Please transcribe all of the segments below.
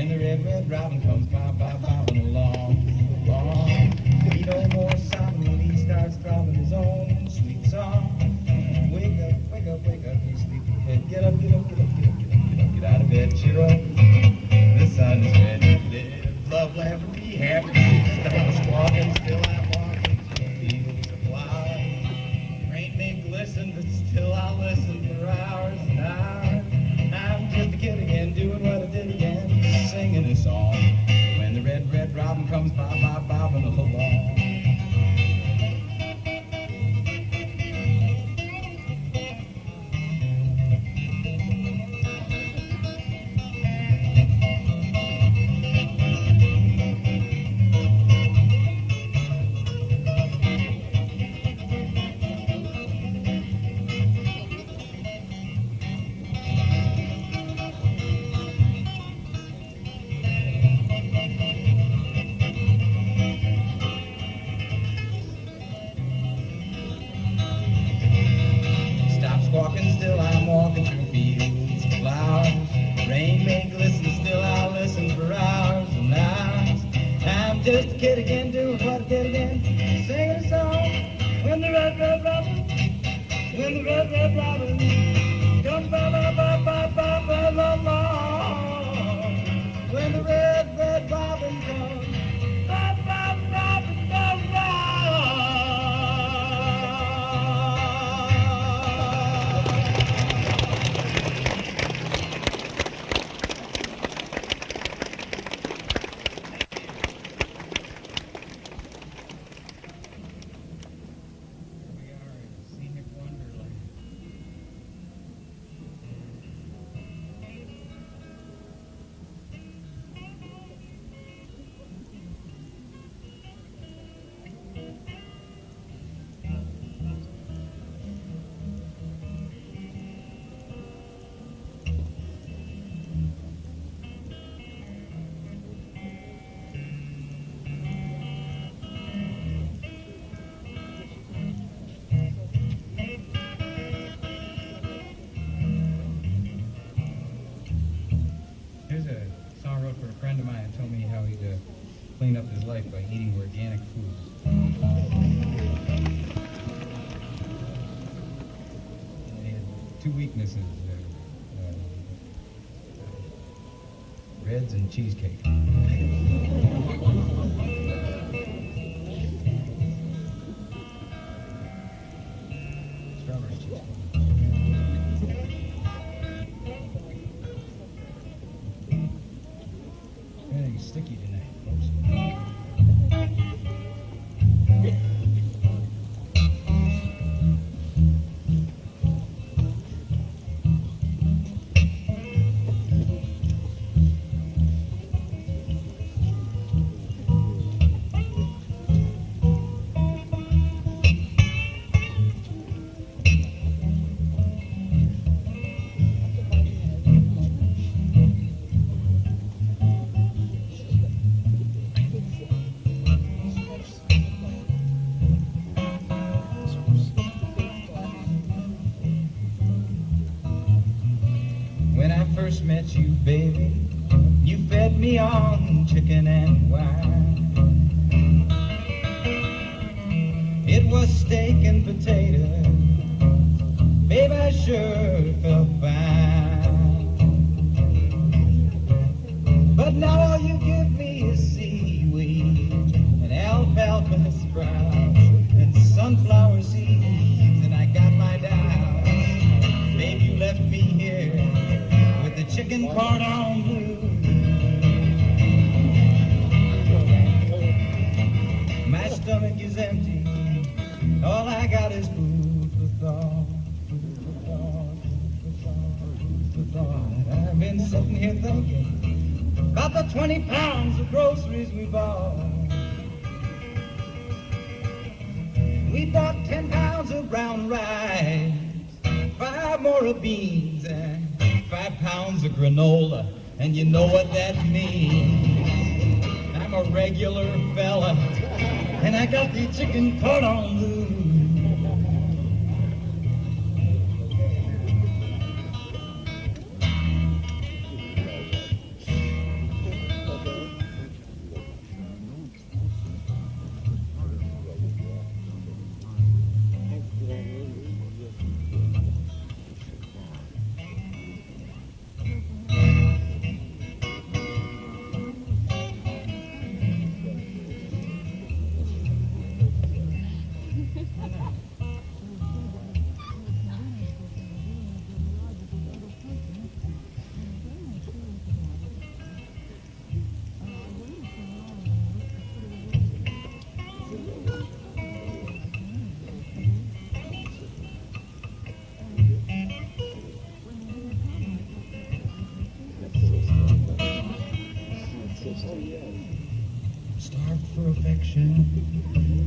when the red robin comes bobbing along. He no more sobbing when he starts throbbing his own sweet song. Wake up, you sleepyhead. Get up, get out of bed, cheer up. The sun is red. Live, love, laugh, and be happy. Stop squawking, still I'm walking through fields of flowers. Rain may glisten, but still I'll listen for hours and hours. I'm just a kid again, doing what I did again, singing a song. When the red robin comes bobbing along. Walking still, I'm walking through fields of flowers. Rain may glisten, still I'll listen for hours and hours. I'm just a kid again, doing what I did again, singing a song. When the red robin, comes along. When the red robin comes, clean up his life by eating organic foods. He had two weaknesses, reds and cheesecake. Strawberry cheesecake. Everything's sticky tonight, folks. Met you, baby, you fed me on chicken and wine. It was steak and potatoes, babe, I sure felt fine. But now all you give me is seaweed and alfalfa sprouts and sunflower seeds, and I got my doubts. Babe, you left me here the chicken cordon bleu. My stomach is empty, all I got is food for thought, I've been sitting here thinking about the 20 pounds of groceries we bought. We bought 10 pounds of brown rice, 5 more of beans, and 5 pounds of granola, and you know what that means. I'm a regular fella, and I got the chicken cordon bleu. Starved for affection,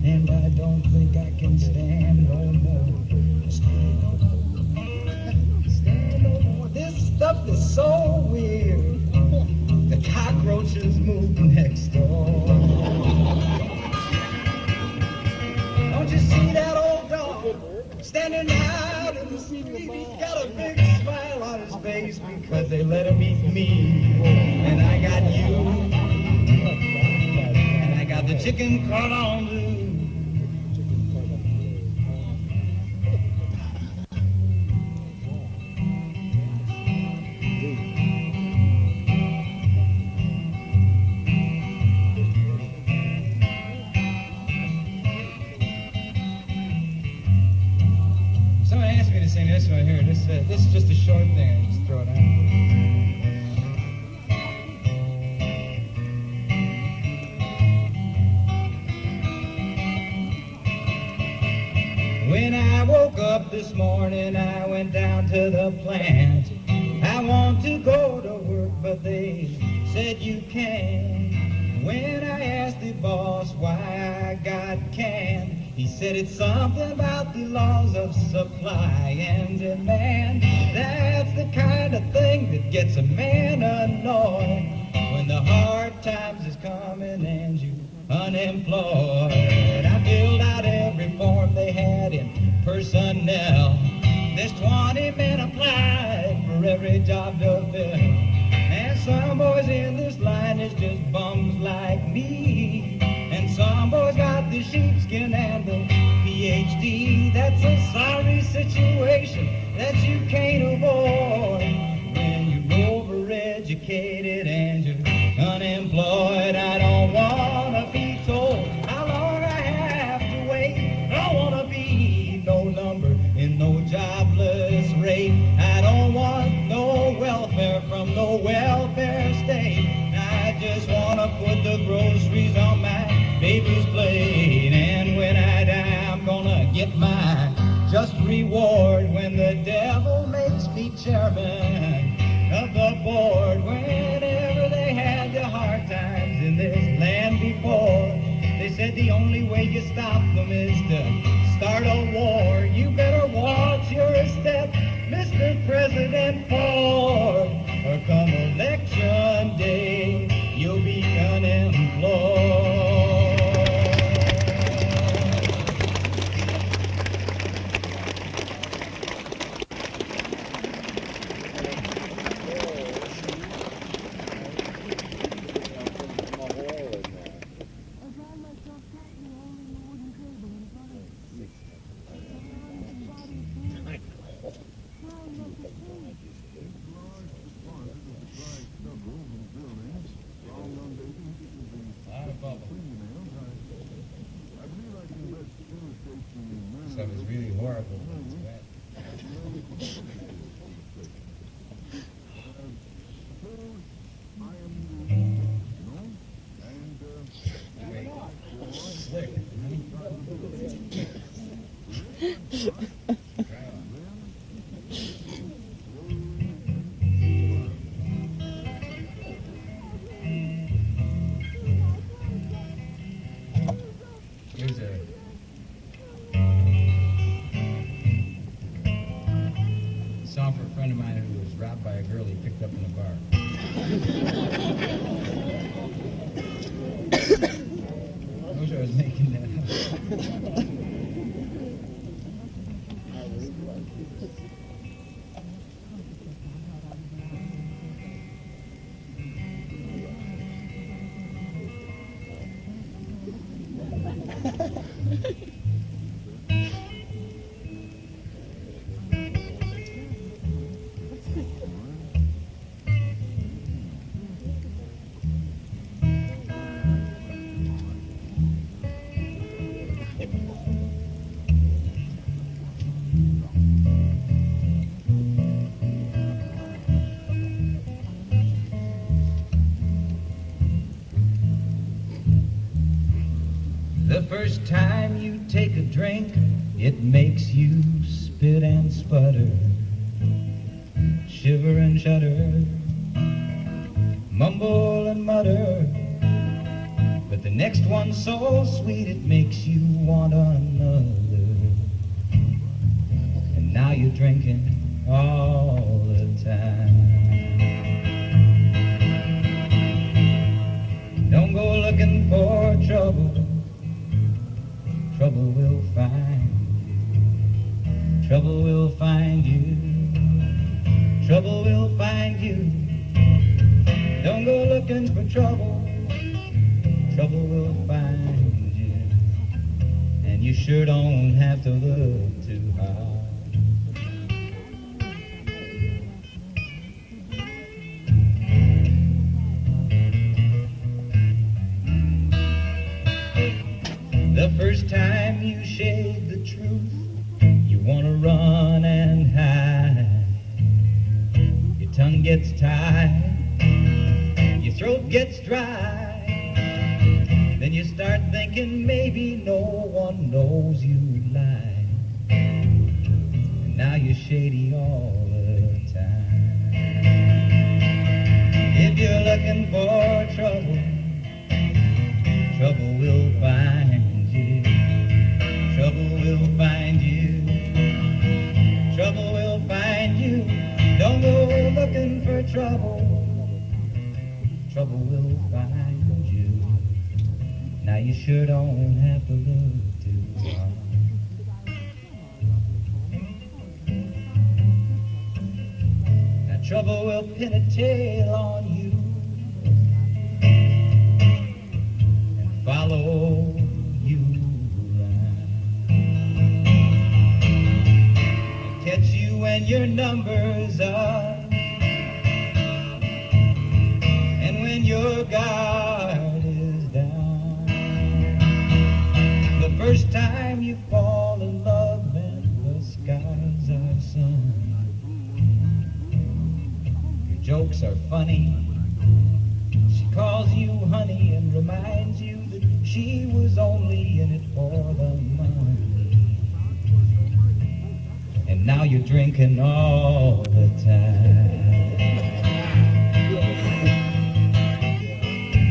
and I don't think I can stand no more. Stand no more. This stuff is so weird. The cockroaches moved next door. Don't you see that old dog standing out in the street? He's got a big smile on his face because they let him eat me. And I got you. And I got the chicken cordon bleu. Sing this one here. This is just a short thing. I just throw it out. When I woke up this morning, I went down to the plant. I want to go to work, but they said you can't. When I asked the boss why I got canned, he said it's something about the laws of supply and demand. That's the kind of thing that gets a man annoyed when the hard times is coming and you unemployed. I filled out every form they had in personnel. There's 20 men applied for every job to fill. And some boys in this line is just bums like me. And some boys got the sheepskin and the PhD. That's a sorry situation that you can't avoid when you're overeducated and you're unemployed. I don't want to be told how long I have to wait. I don't want to be no number in no jobless rate. I don't want no welfare from no welfare state. I just want to put the groceries on my baby's plate, and when I die, I'm gonna get my just reward when the devil makes me chairman of the board. Whenever they had the hard times in this land before, they said the only way you stop them is to start a war. You better watch your step, Mr. President Ford, or come election day, you'll be unemployed. Stuff is really horrible. It's bad. Slick. Here's a song for a friend of mine who was robbed by a girl he picked up in a bar. I wish I was making that up. The first time you take a drink, it makes you spit and sputter, shiver and shudder. mumble and mutter, but the next one's so sweet it makes you want another. And now you're drinking all the time. Don't go looking for trouble, trouble will find you. Trouble will find you. Trouble will find you. Don't go looking for trouble, trouble will find you. And you sure don't have to look too hard. The first time you shade the truth, you want to run and hide. Your tongue gets tied, your throat gets dry. Then you start thinking maybe no one knows you lie. And now you're shady all the time. If you're looking for trouble, trouble will find you. Trouble will find you. Trouble will find you. Don't go looking for trouble. Trouble will find you. Now you sure don't have to look too hard. Now trouble will pin a tail on you and follow you around and catch you when your number's up. Your guard is down. The first time you fall in love and the skies are sun. Your jokes are funny. She calls you honey and reminds you that she was only in it for the money. And now you're drinking all the time.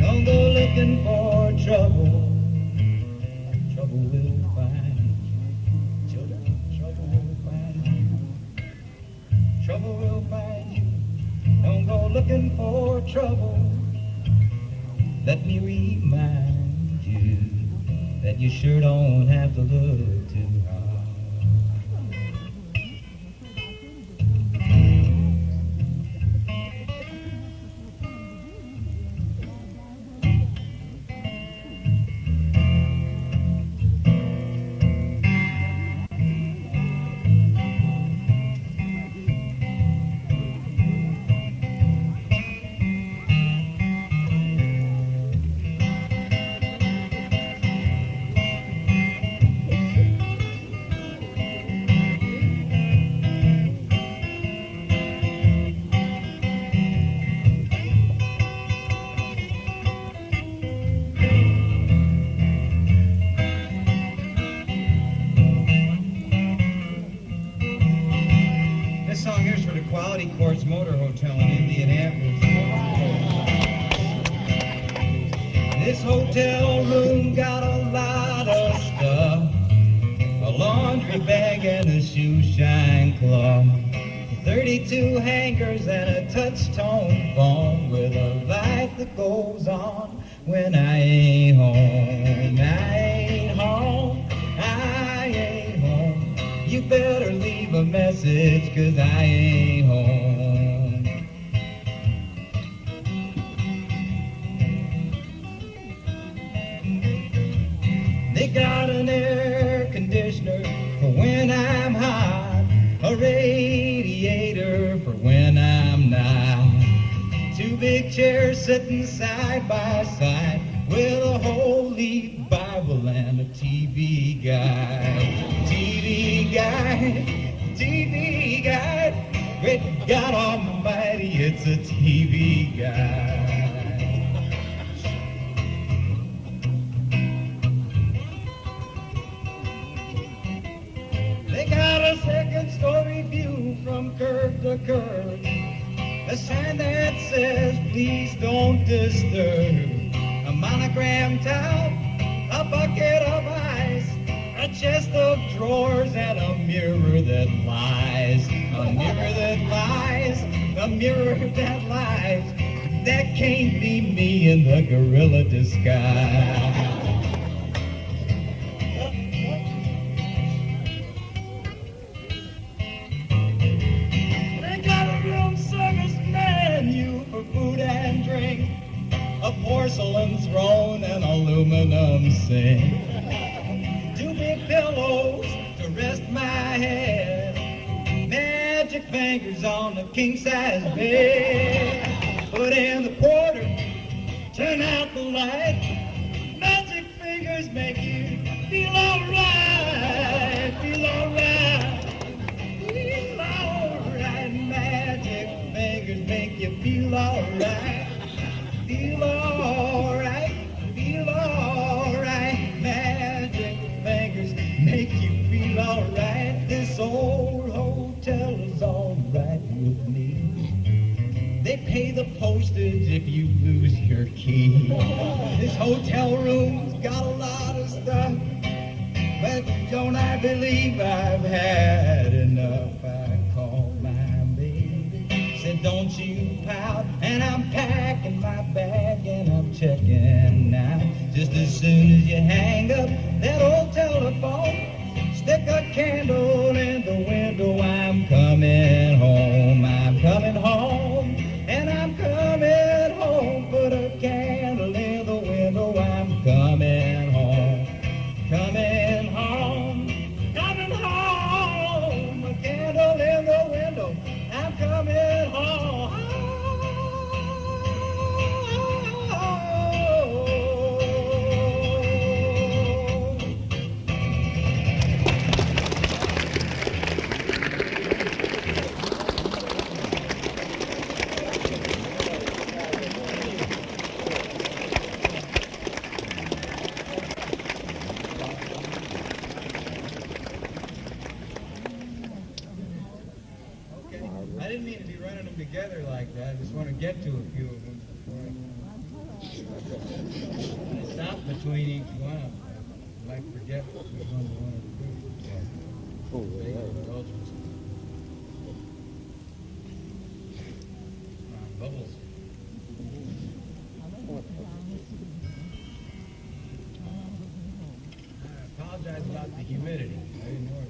Don't go looking for trouble, trouble will find you. Children, trouble will find you. Trouble will find you. Don't go looking for trouble. Let me remind you that you sure don't have to look too hard. Motor Hotel in Indianapolis. This hotel room got a lot of stuff, a laundry bag and a shoe shine cloth, 32 hangers and a touch-tone phone with a light that goes on when I ain't home. I ain't home, I ain't home. You better leave a message, 'cause I ain't home. They got an air conditioner for when I'm hot, a radiator for when I'm not. Two big chairs sitting side by side with a Holy Bible and a TV guide. TV guide, TV guide. Great God Almighty, it's a TV guide. They got a second-story view from curb to curb, a sign that says, please don't disturb. A monogram towel, a bucket of ice, a chest of drawers, and a mirror that lies. A mirror that lies, a mirror that lies. That can't be me in the gorilla disguise. They got a room service menu for food and drink, a porcelain throne and aluminum sink, 2 big pillows to rest my head, magic fingers on the king-size bed. Put in the quarter, turn out the light, magic fingers make you feel alright, feel alright, feel alright, magic fingers make you feel alright. Feel alright, feel alright, magic fingers make you feel alright. This old hotel is alright with me. They pay the postage if you lose your key. This hotel room's got a lot of stuff, but don't I believe I've had enough. I called my baby, said don't you pout, and I'm packing my bag and I'm checking out. Just as soon as you hang up that old telephone, stick a candle in the window. I'm coming home, I'm coming home, and I'm coming home. Put a candle in the window. I'm coming home, coming home, coming home. A candle in the window. I'm coming home. I didn't mean to be running them together like that. I just want to get to a few of them before I stop between each one of them. I might forget which ones I wanted to do. Yeah. Oh, bubbles. I apologize about the humidity. I didn't know it.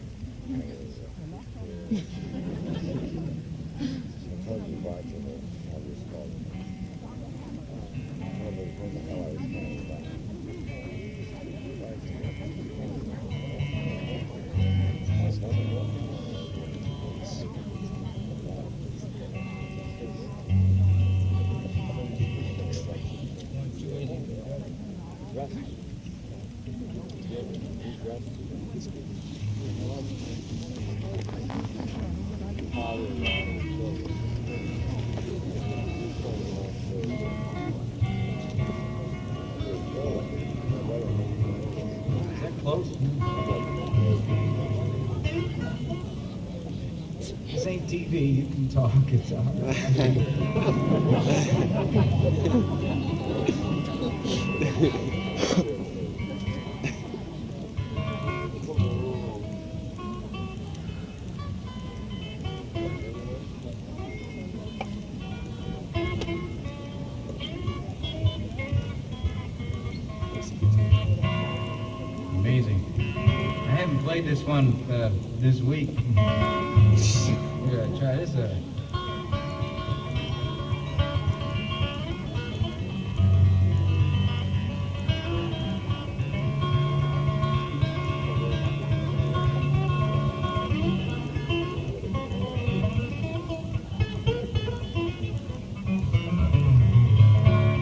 This ain't TV, you can talk, it's all amazing. I haven't played this one this week. Here, I try this.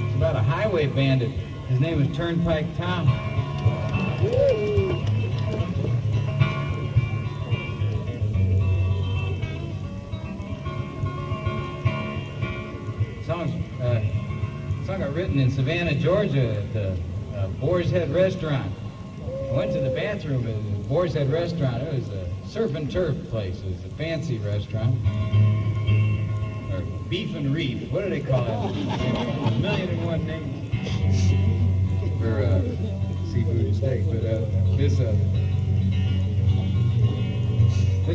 It's about a highway bandit. His name is Turnpike Tom. Song got written in Savannah, Georgia at the Boar's Head Restaurant. I went to the bathroom at the Boar's Head Restaurant. It was a surf and turf place. It was a fancy restaurant. Or beef and reef. What do they call it? A million and one names for seafood and steak. But this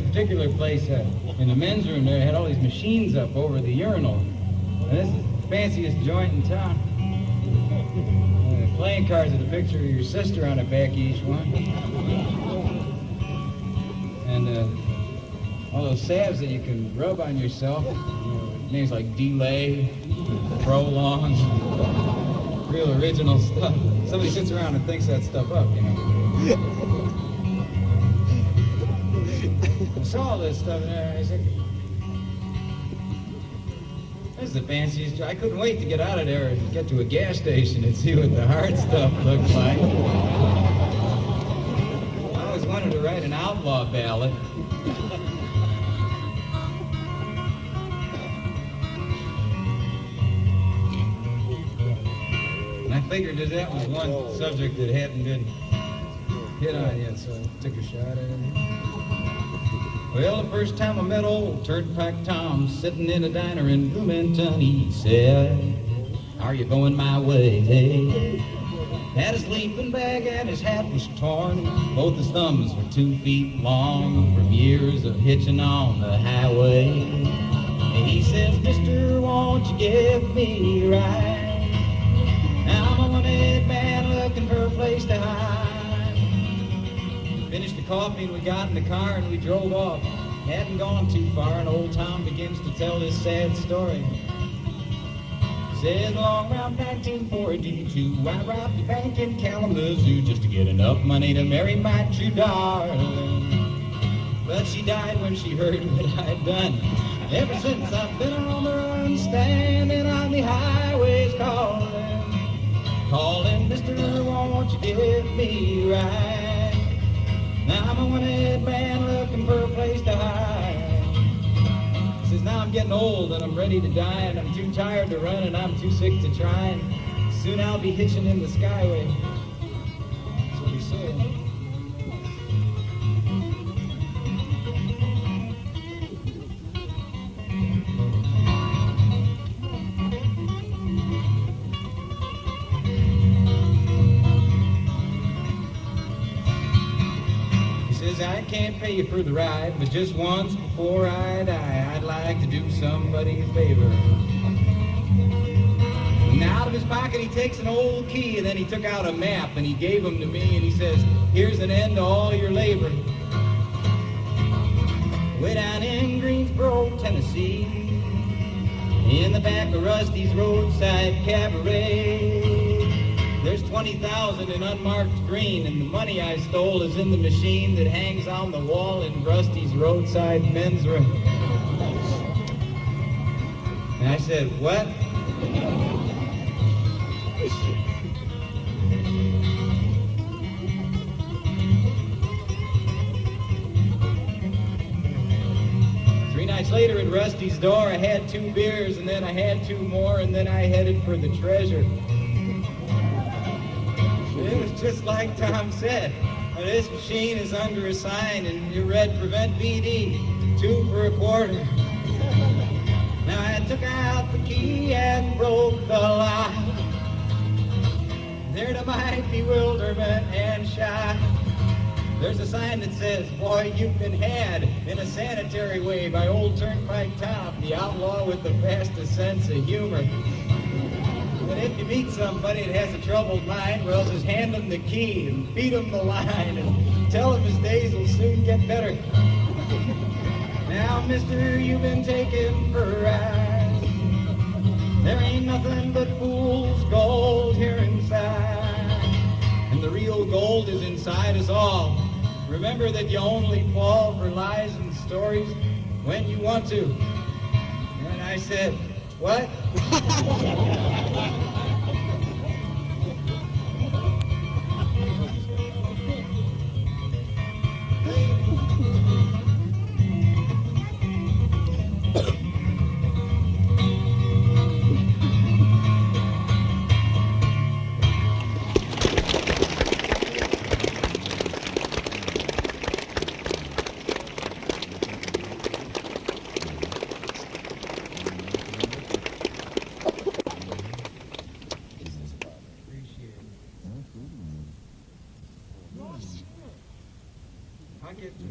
particular place, in the men's room there, had all these machines up over the urinal. And this is the fanciest joint in town. Playing cards with a picture of your sister on the back of each one. And all those salves that you can rub on yourself. Names like Delay, Prolong, real original stuff. Somebody sits around and thinks that stuff up, you know. I saw all this stuff and I said, this is the fanciest job. I couldn't wait to get out of there and get to a gas station and see what the hard stuff looks like. I always wanted to write an outlaw ballad. And I figured that was one subject that hadn't been hit on yet, so I took a shot at it. Well, the first time I met old Turnpike Tom sitting in a diner in Bloomington, he said, "Are you going my way?" Had a sleeping bag and his hat was torn. Both his thumbs were 2 feet long from years of hitching on the highway. And he says, "Mister, won't you give me a ride? Now I'm a wanted man looking for a place to hide." Finished the coffee and we got in the car and we drove off. Hadn't gone too far and old Tom begins to tell this sad story. Says along around 1942, I robbed a bank in Kalamazoo just to get enough money to marry my true darling. But she died when she heard what I'd done. Ever since I've been on the run, standing on the highways calling, calling, "Mister, won't you give me a ride? Now I'm a wanted man looking for a place to hide." He says, "Now I'm getting old and I'm ready to die, and I'm too tired to run and I'm too sick to try, and soon I'll be hitching in the skyway." That's what he said. "I can't pay you for the ride, but just once before I die, I'd like to do somebody a favor." And out of his pocket he takes an old key, and then he took out a map and he gave him to me, and he says, "Here's an end to all your labor. Way down in Greensboro, Tennessee, in the back of Rusty's roadside cabaret, there's 20,000 in unmarked green, and the money I stole is in the machine that hangs on the wall in Rusty's roadside men's room." And I said, "What?" Three nights later at Rusty's door, I had 2 beers, and then I had 2 more, and then I headed for the treasure. It was just like Tom said. This machine is under a sign, and you read "Prevent BD, 2 for a quarter." Now I took out the key and broke the lock. There to my bewilderment and shock, there's a sign that says, "Boy, you've been had in a sanitary way by old Turnpike Tom, the outlaw with the fastest sense of humor. And if you meet somebody that has a troubled mind, well, just hand him the key and feed him the line and tell him his days will soon get better. Now, mister, you've been taken for a ride. There ain't nothing but fool's gold here inside. And the real gold is inside us all. Remember that you only fall for lies and stories when you want to." And I said, "What?" get to.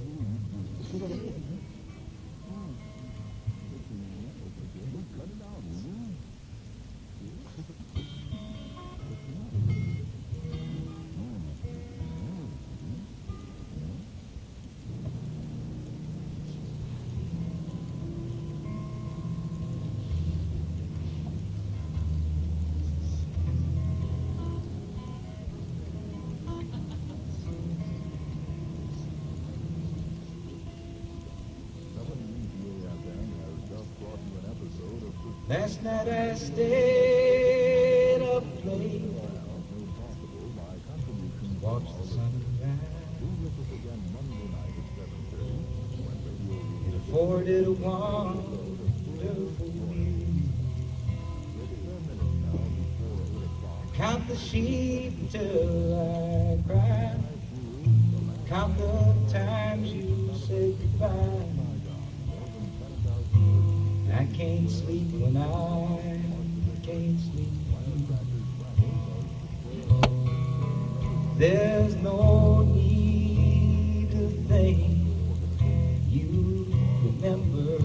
Last night I stayed up late, watched the sunrise. It afforded a wonderful view. I count the sheep till I cry, count the times you said goodbye. I can't sleep when I can't sleep. There's no need to think you remember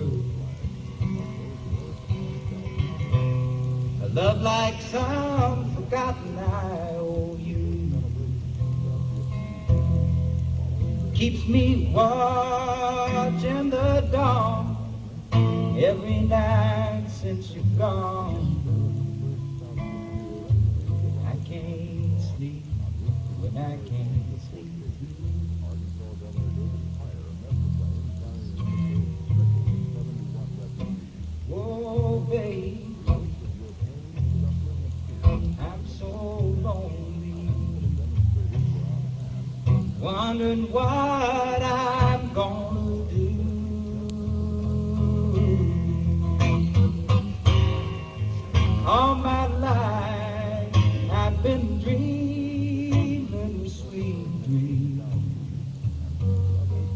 a love like some forgotten I owe you. Keeps me watching the dawn every night since you've gone. I can't sleep when I can't sleep. Oh, babe, I'm so lonely, wondering what I'm gonna do. All my life I've been dreaming sweet dreams.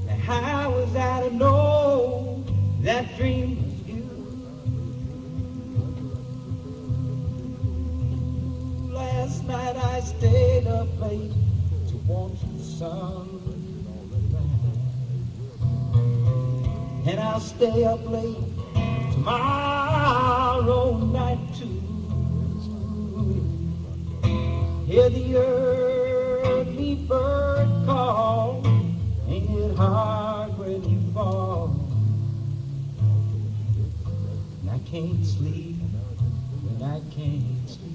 And how was I to know that dream was you? Last night I stayed up late to watch the sun, and I'll stay up late tomorrow night too. Hear the early bird call, ain't it hard when you fall? And I can't sleep when I can't sleep.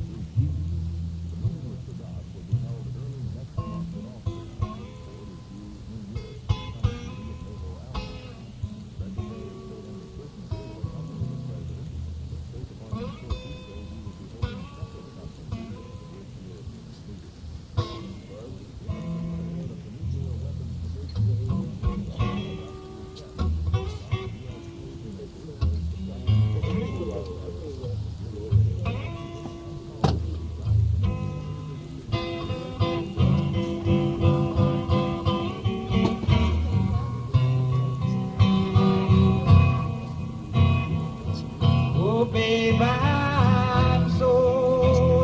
Babe, I'm so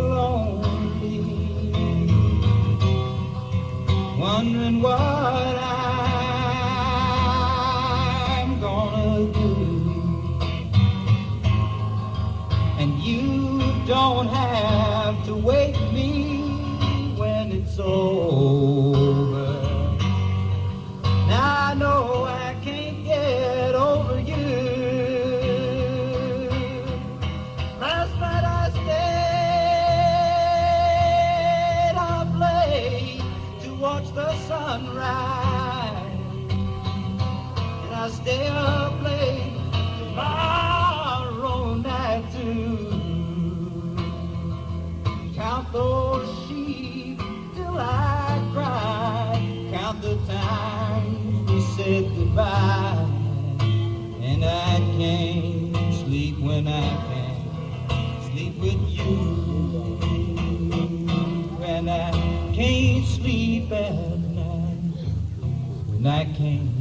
lonely, wondering what I'm gonna do. And you don't have to wake me when it's over. Now I know I can't get over you. Watch the sunrise, and I'll stay up late tomorrow night too. Count those sheep till I cry, count the times we said goodbye, and I can't sleep when I can't sleep with you. And I can't sleep at night when I can't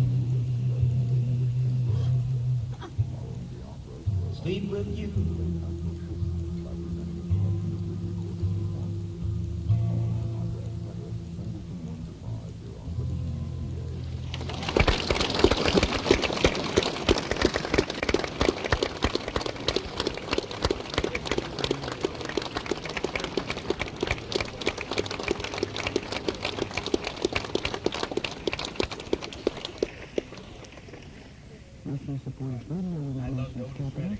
sleep with you. I love Joan Freddy.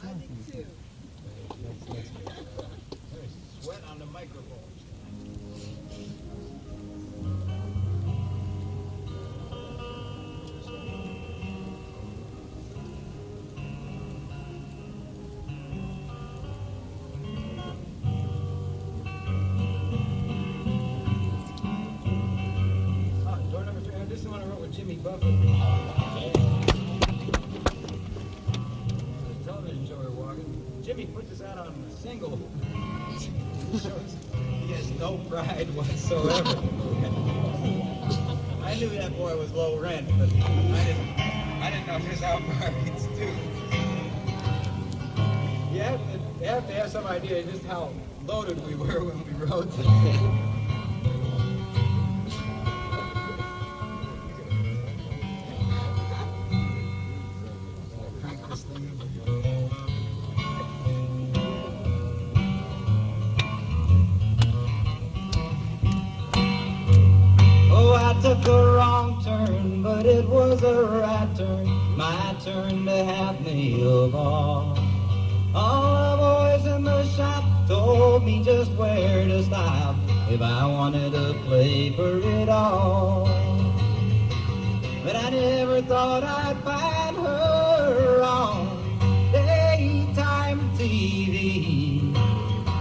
I think too. There's sweat on the microphone. Door number 3. This is the one I wrote with Jimmy Buffett. The television show we were walking. Jimmy put this out on a single. Shows he has no pride whatsoever. I knew that boy was low rent, but I didn't know just how far he'd stoop. You have to have some idea just how loaded we were when we wrote this. Took a wrong turn, but it was a right turn. My turn to have me a ball. All the boys in the shop told me just where to stop if I wanted to play for it all. But I never thought I'd find her on daytime TV,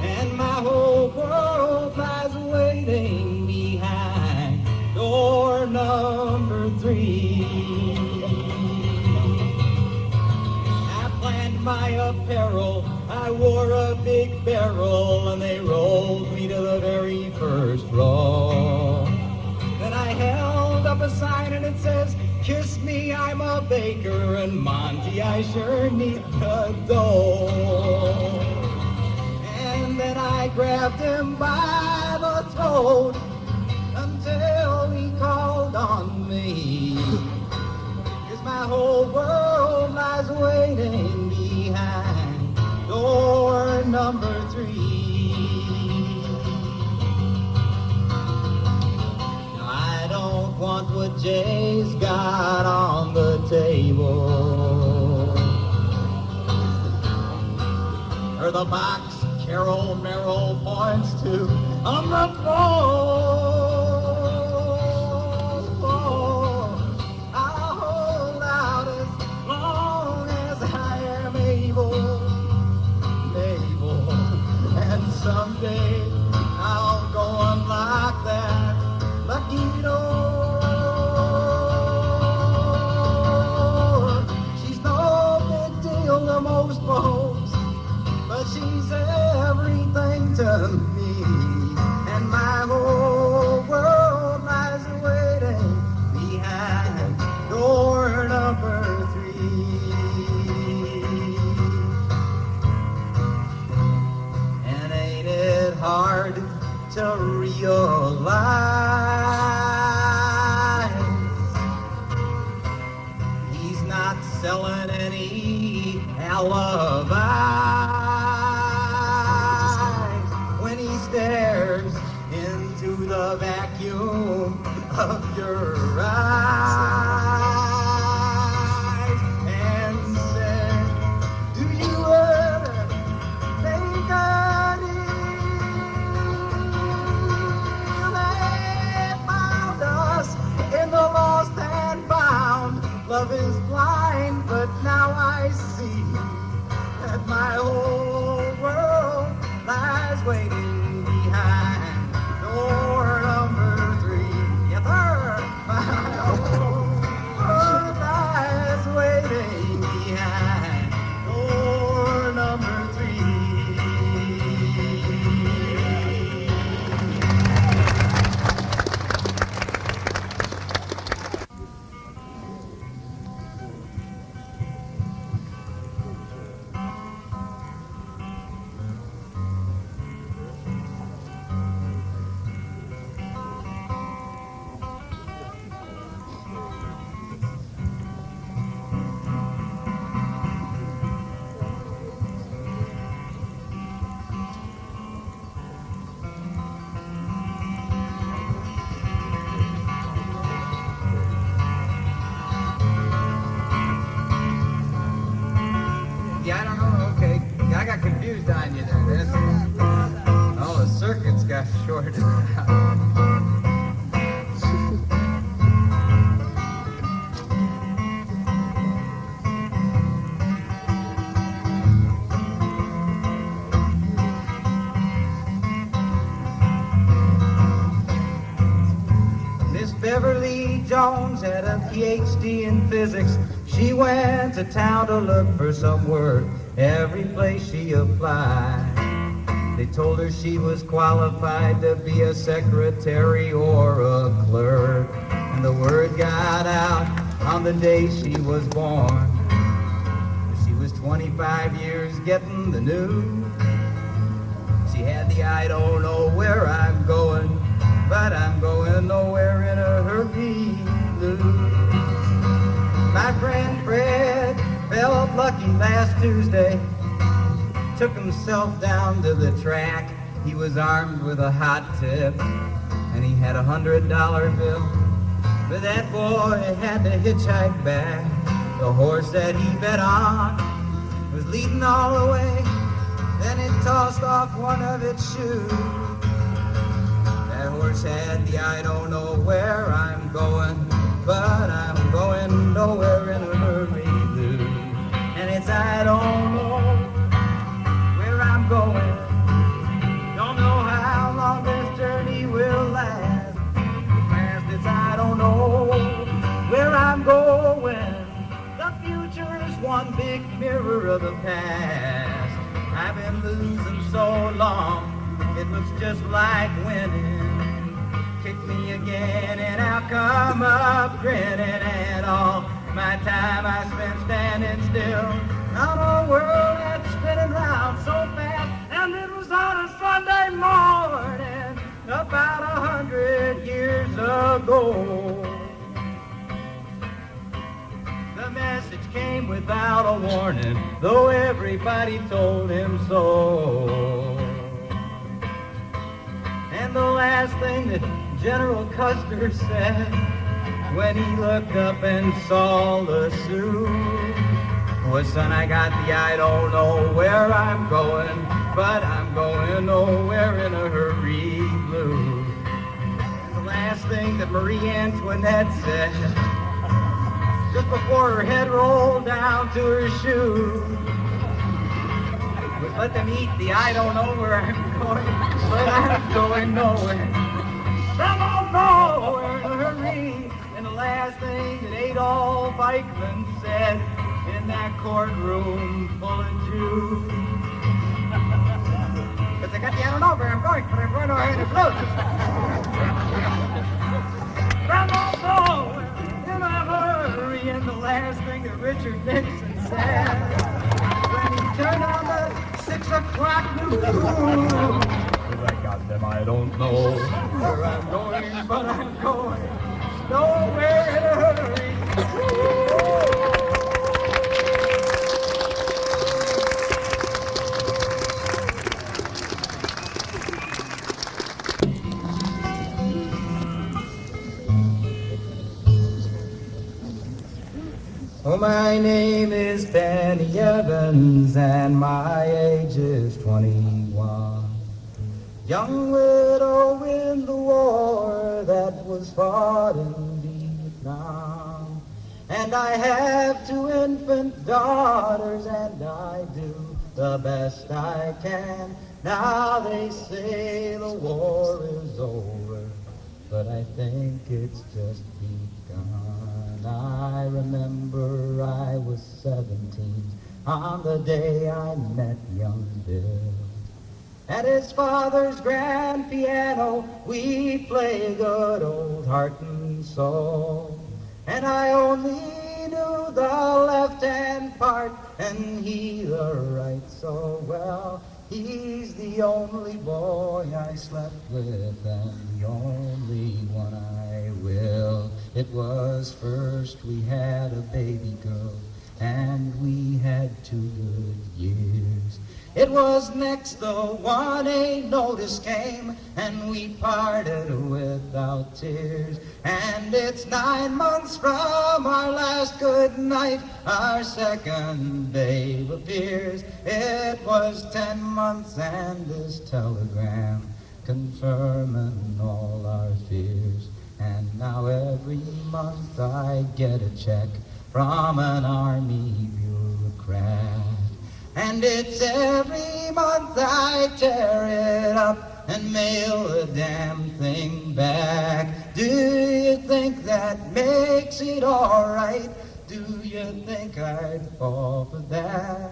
and my whole world lies waiting behind door number 3. I planned my apparel, I wore a big barrel, and they rolled me to the very first row. Then I held up a sign and it says, "Kiss me, I'm a baker, and Monty, I sure need the dough." And then I grabbed him by the throat until he called on me, 'cause my whole world lies waiting behind door number 3. Now I don't want what Jay's got on the table, or the box Carol Merrill points to on the floor. I'll hold out as long as I am able, and someday I'll go unlock that lucky door. She's no big deal to most folks, but she's everything to me, and my whole world lies waiting behind door number 3. And ain't it hard to realize he's not selling any alibis when he stares into the vacuum of your eyes and says, "Do you ever think I they found us in the lost and found? Love is blind, but now I see that my whole world lies waiting behind door number 3. Yes, sir. My whole world lies waiting behind door number 3. breathed on you there, didn't it? Oh, the circuits got shorted out. Beverly Jones had a PhD in physics. She went to town to look for some work. Every place she applied, they told her she was qualified to be a secretary or a clerk. And the word got out on the day she was born. She was 25 years getting the news. She had the I don't know where I'm going, but I'm going nowhere in a hurry blues. My friend Fred felt lucky last Tuesday. Took himself down to the track. He was armed with a hot tip, and he had $100 bill. But that boy had to hitchhike back. The horse that he bet on was leading all the way. Then it tossed off one of its shoes. That horse had the I don't know where I'm going, but I'm going nowhere in a hurry blues. And it's I don't know where I'm going, don't know how long this journey will last. Fast it's I don't know where I'm going. The future is one big mirror of the past. I've been losing so long, it looks just like winning. Kick me again and I'll come up grinning. And all my time I spent standing still on a world that's spinning round so fast. And it was on a Sunday morning about 100 years ago. The message came without a warning, though everybody told him so. And the last thing that General Custer said when he looked up and saw the Sioux was, son, I got the I don't know where I'm going, but I'm going nowhere in a hurry blues. The last thing that Marie Antoinette said just before her head rolled down to her shoe was, let them eat the I don't know where I'm going, but I'm going nowhere. I'm nowhere in a hurry. And the last thing that Adolf Eichmann said in that courtroom full of Jews, because I got the I don't know where I'm going, but I'm going nowhere in the blues. I'm nowhere in a hurry. And the last thing that Richard Nixon said when he turned on the 6 o'clock news, I got them, I don't know where I'm going, but I'm going nowhere in a hurry. Oh, my name is Benny Evans, and my age is 21. Young widow in the war that was fought in Vietnam. And I have 2 infant daughters, and I do the best I can. Now they say the war is over, but I think it's just begun. I remember I was 17 on the day I met young Bill. At his father's grand piano, we'd play good old Heart and Soul. And I only knew the left-hand part, and he the right so well. He's the only boy I slept with, and the only one I will. It was first we had a baby girl, and we had 2 good years. It was next the one a notice came, and we parted without tears. And it's 9 months from our last good night, our second babe appears. It was 10 months and this telegram confirming all our fears. And now every month I get a check from an army bureaucrat. And it's every month I tear it up and mail the damn thing back. Do you think that makes it all right? Do you think I'd fall for that?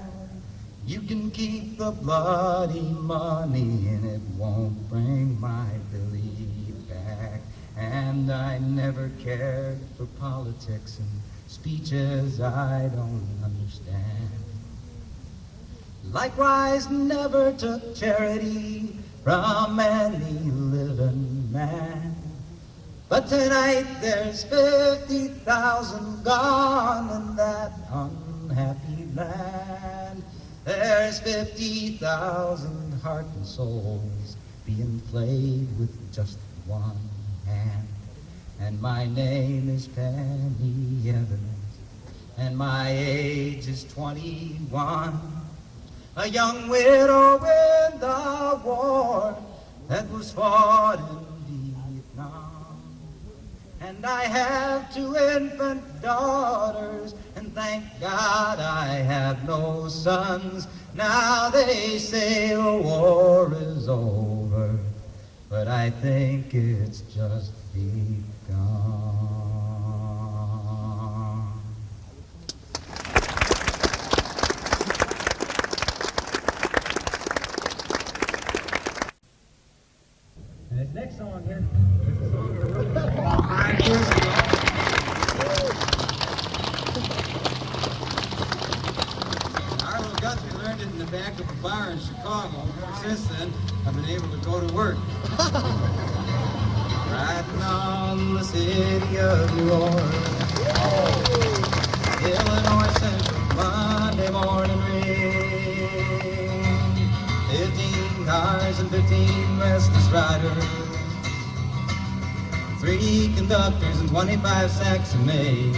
You can keep the bloody money and it won't bring my Billy back. And I never cared for politics and speeches I don't understand. Likewise, never took charity from any living man. But tonight there's 50,000 gone in that unhappy land. There's 50,000 heart and souls being played with just one hand. And my name is Penny Evans, and my age is 21. A young widow in the war that was fought in Vietnam. And I have 2 infant daughters, and thank God I have no sons. Now they say the war is over, but I think it's just begun. This next song here. Our little Dutchman learned it in the back of a bar in Chicago. Since then, I've been able to go to work. Riding on the city of New Orleans, Illinois Central, Monday morning rain. 15 cars and 15 restless riders, 3 conductors and 25 sacks of mail.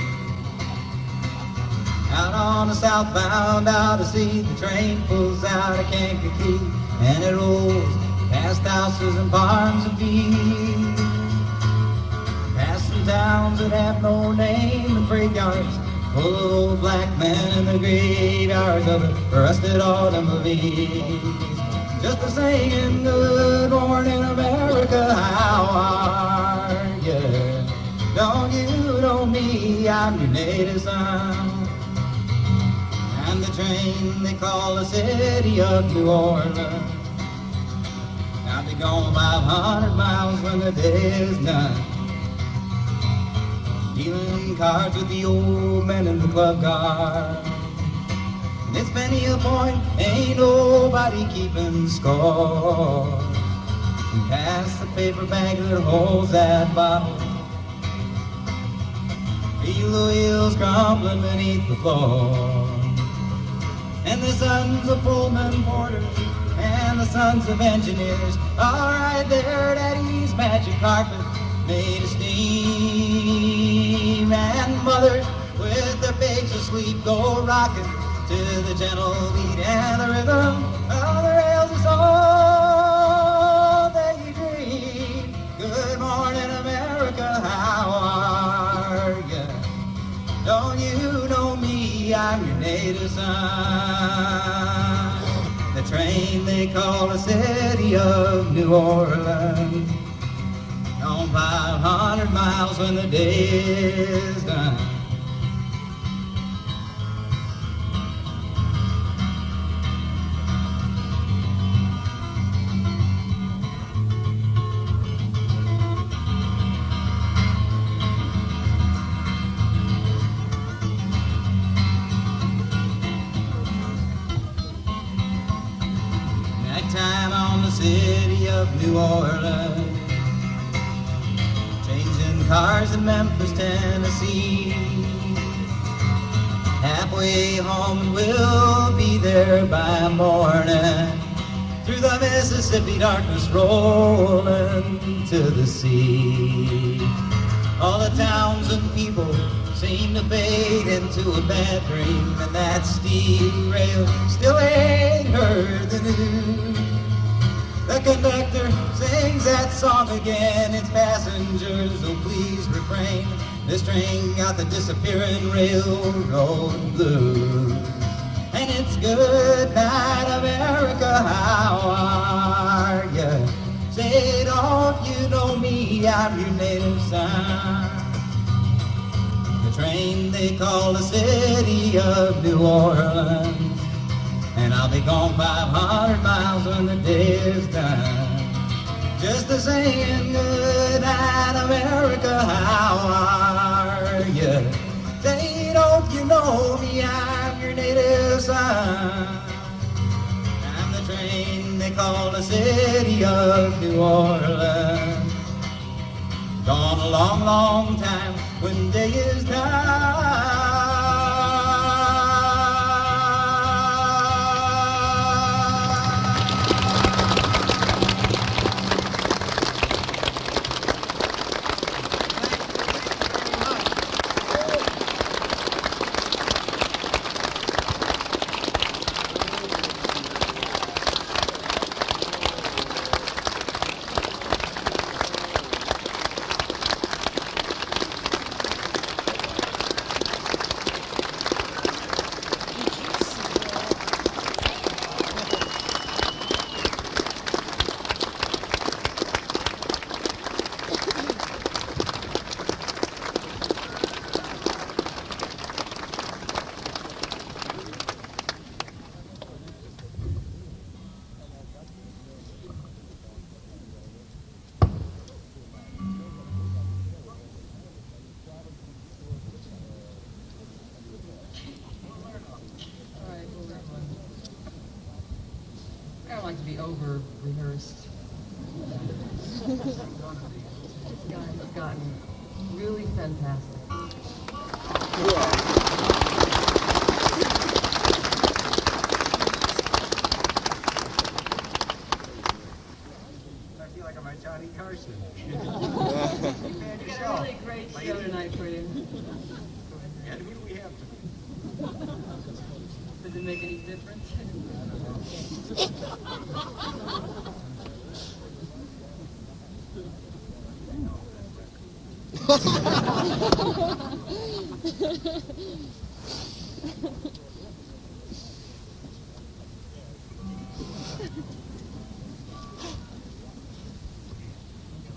Out on the southbound out to sea, the train pulls out of Kankakee, and it rolls past houses and barns and fields, past some towns that have no name and freight yards full of old black men in the graveyards of the rusted automobiles. Just a singing, good morning America, how are you? Don't you know me, I'm your native son. And the train they call the city of New Orleans, I'll be gone 500 miles when the day is done. Dealing cards with the old men in the club car. It's many a point, ain't nobody keeping score. And pass the paper bag that holds that bottle. Feel the wheels crumbling beneath the floor. And the sons of Pullman porters and the sons of engineers are right there at East Magic Carpet made of steam. And mothers with their babes asleep go rocking to the gentle beat and the rhythm of the rails is all they dream. Good morning America, how are ya? Don't you know me, I'm your native son. The train they call the city of New Orleans, on 500 miles when the day is done. Nighttime on the city of New Orleans, changing cars in Memphis, Tennessee. Halfway home, we'll be there by morning. Through the Mississippi darkness rolling to the sea. All the towns and people seem to fade into a bad dream, and that steel rail still ain't heard the news. The conductor sings that song again. Its passengers, oh please refrain. This train got the disappearing railroad blues. And it's good night, America, how are ya? Say, don't you know me, I'm your native son. The train they call the city of New Orleans, and I'll be gone 500 miles when the day is done. Just a saying, good night, America, how are ya? Say, don't you know me, I'm your native son. I'm the train they call the city of New Orleans. Gone a long, long time when day is done. Like to be over rehearsed. It's gotten really fantastic. I feel like I'm at Johnny Carson. We got a really great show tonight for you. And who do we have to? Does it make any difference?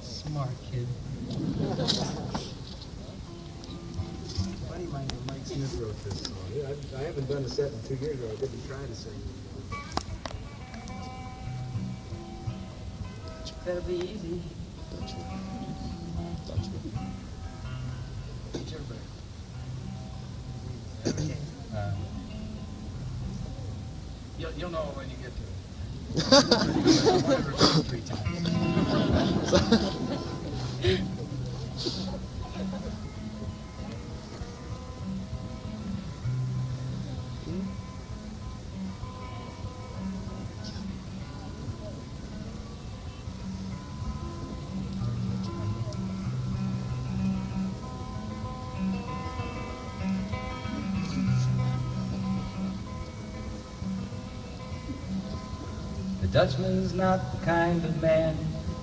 Smart kid. Funny, Mike Smith wrote this song. I haven't done a set in 2 years, or I didn't try to sing. Better be easy. You'll know when you get to it. Whatever, 3 times. The Dutchman's not the kind of man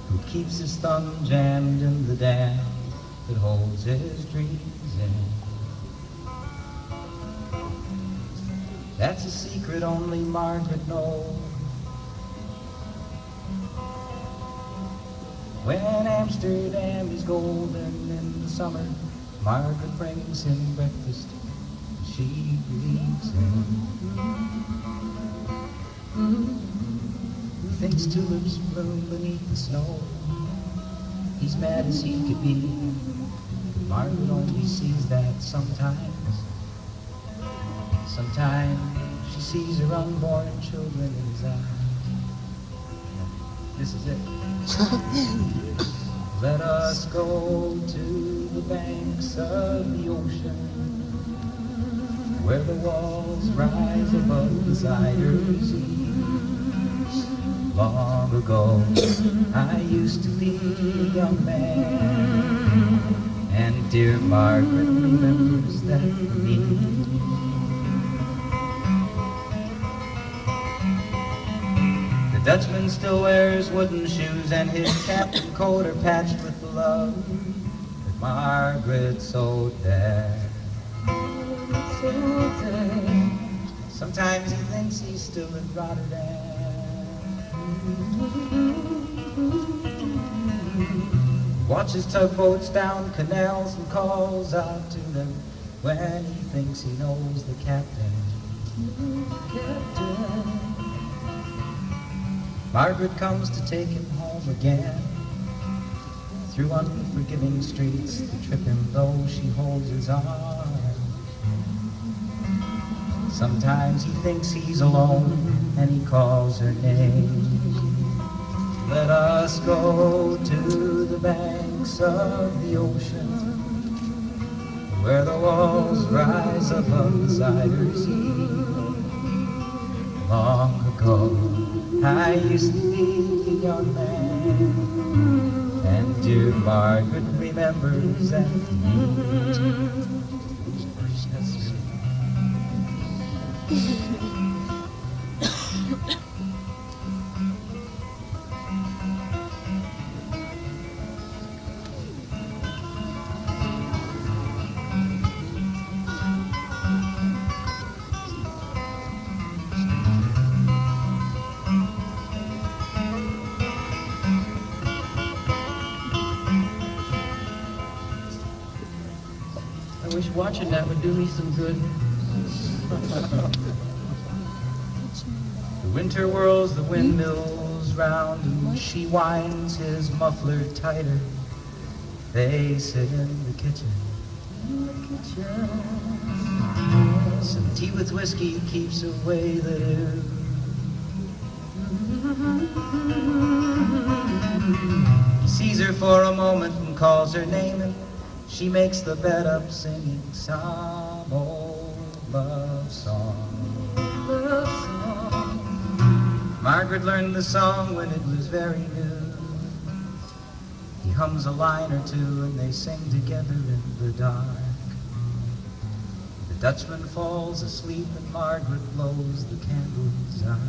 who keeps his thumb jammed in the dam that holds his dreams in. That's a secret only Margaret knows. When Amsterdam is golden in the summer, Margaret brings him breakfast. She believes him. He thinks tulips bloom beneath the snow. He's mad as he could be. Margaret only sees that sometimes. Sometimes she sees her unborn children in his eyes. This is it. Let us go to the banks of the ocean where the walls rise above the cider sea. Long ago, I used to be a young man, and dear Margaret remembers that for me. The Dutchman still wears wooden shoes, and his cap and coat are patched with the love that Margaret sewed there. Sometimes he thinks he's still in Rotterdam. Watches tugboats down canals and calls out to them when he thinks he knows the captain. Margaret comes to take him home again, through unforgiving streets that trip him though she holds his arm. Sometimes he thinks he's alone and he calls her name. Let us go to the banks of the ocean, where the walls rise above the cider sea. Long ago, I used to be a young man, and dear Margaret remembers that me. I wish watching that would do me some good. The winter whirls the windmills round, and she winds his muffler tighter. They sit in the kitchen. Some tea with whiskey keeps away the dew. He sees her for a moment and calls her name, and she makes the bed up singing some old love song. Margaret learned the song when it was very new. He hums a line or two and they sing together in the dark. The Dutchman falls asleep and Margaret blows the candles out.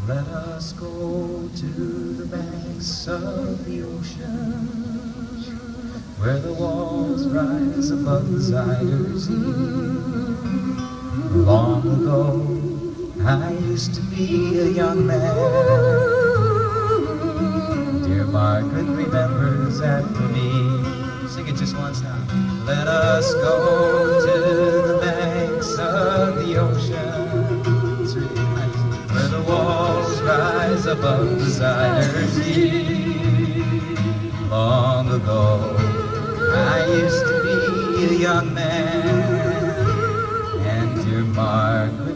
Let us go to the banks of the ocean, where the walls rise above the cider sea. Long ago, I used to be a young man. Dear Margaret remembers that for me. Sing it just once now. Let us go to the banks of the ocean. It's really nice. Where the walls rise above the cider sea. Long ago, I used to be a young man, and dear Margaret